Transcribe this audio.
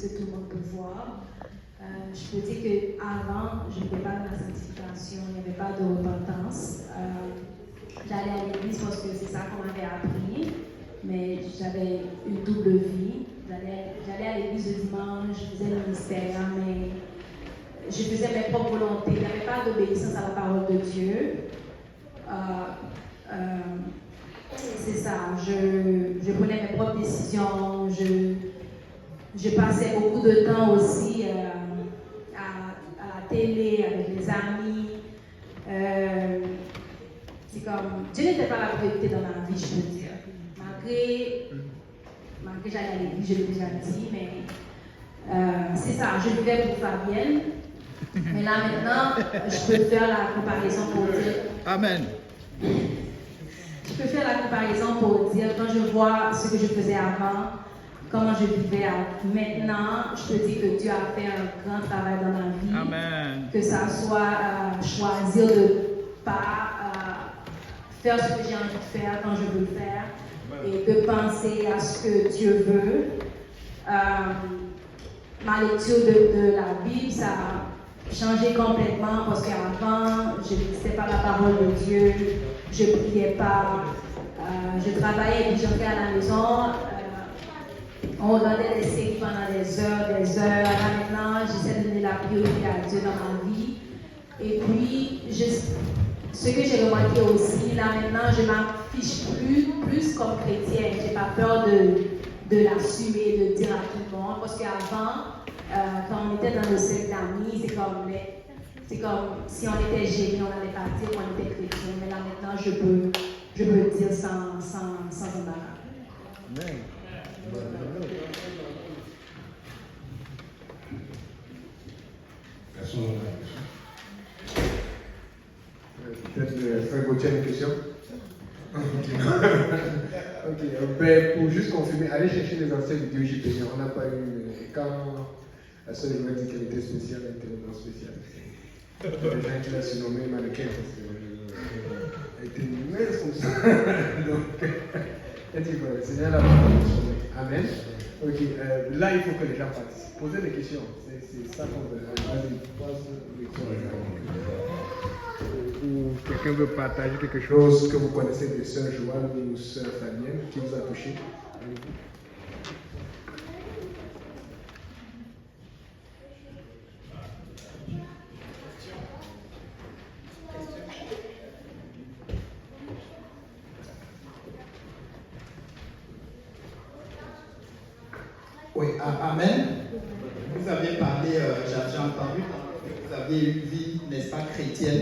que tout le monde peut voir. Je peux dire qu'avant, je n'étais pas dans la sanctification, il n'y avait pas de repentance. J'allais à l'église parce que c'est ça qu'on m'avait appris, mais j'avais une double vie. J'allais à l'église le dimanche, je faisais le ministère, mais je faisais mes propres volontés. Il n'y avait pas d'obéissance à la parole de Dieu. C'est ça, je prenais mes propres décisions, je passais beaucoup de temps aussi à la télé, avec les amis. C'est comme, Dieu n'était pas la priorité dans ma vie, je peux dire. Malgré j'allais à l'église, je l'ai déjà dit, mais c'est ça, je vivais pour Fabienne. Mais là maintenant, je peux faire la comparaison pour dire. Amen. Je peux faire la comparaison pour dire, quand je vois ce que je faisais avant, comment je vivais maintenant, je peux dire que Dieu a fait un grand travail dans ma vie. Amen. Que ça soit choisir de ne pas faire ce que j'ai envie de faire quand je veux le faire et de penser à ce que Dieu veut. Ma lecture de la Bible, ça a changé complètement parce qu'avant, je n'écoutais pas la parole de Dieu, je ne priais pas, je travaillais et puis j'entrais à la maison. On regardait des séries pendant des heures. Là maintenant, j'essaie de donner la priorité à Dieu dans ma vie. Et puis, ce que j'ai remarqué aussi, là maintenant, je m'affiche plus comme chrétienne. Je n'ai pas peur de l'assumer, de dire à tout le monde. Parce qu'avant, quand on était dans le cercle d'amis, c'est comme si on était gêné, on n'allait pas dire qu'on était chrétien. Mais là maintenant, je peux le dire sans embarras. Amen. Personne n'a la question. Peut-être Frère Gauthier a une question. Ok, ben, pour juste confirmer, allez chercher les anciennes vidéos JPG. On n'a pas eu. Quand la seule m'a dit qu'elle était spéciale, elle était vraiment spéciale. Il y a des gens qui l'ont surnommée mannequin parce qu'elle était immense comme ça. Donc, elle dit voilà, le Seigneur l'a pas. Amen. Ok, là il faut que les gens participent. Posez des questions. C'est ça qu'on veut. Vas-y, pose des questions. Ou quelqu'un veut partager quelque chose que vous connaissez de Sœur Joanne ou Sœur Fabienne qui vous a touché. Oui, amen. Vous aviez parlé, j'ai entendu, vous aviez une vie, n'est-ce pas, chrétienne.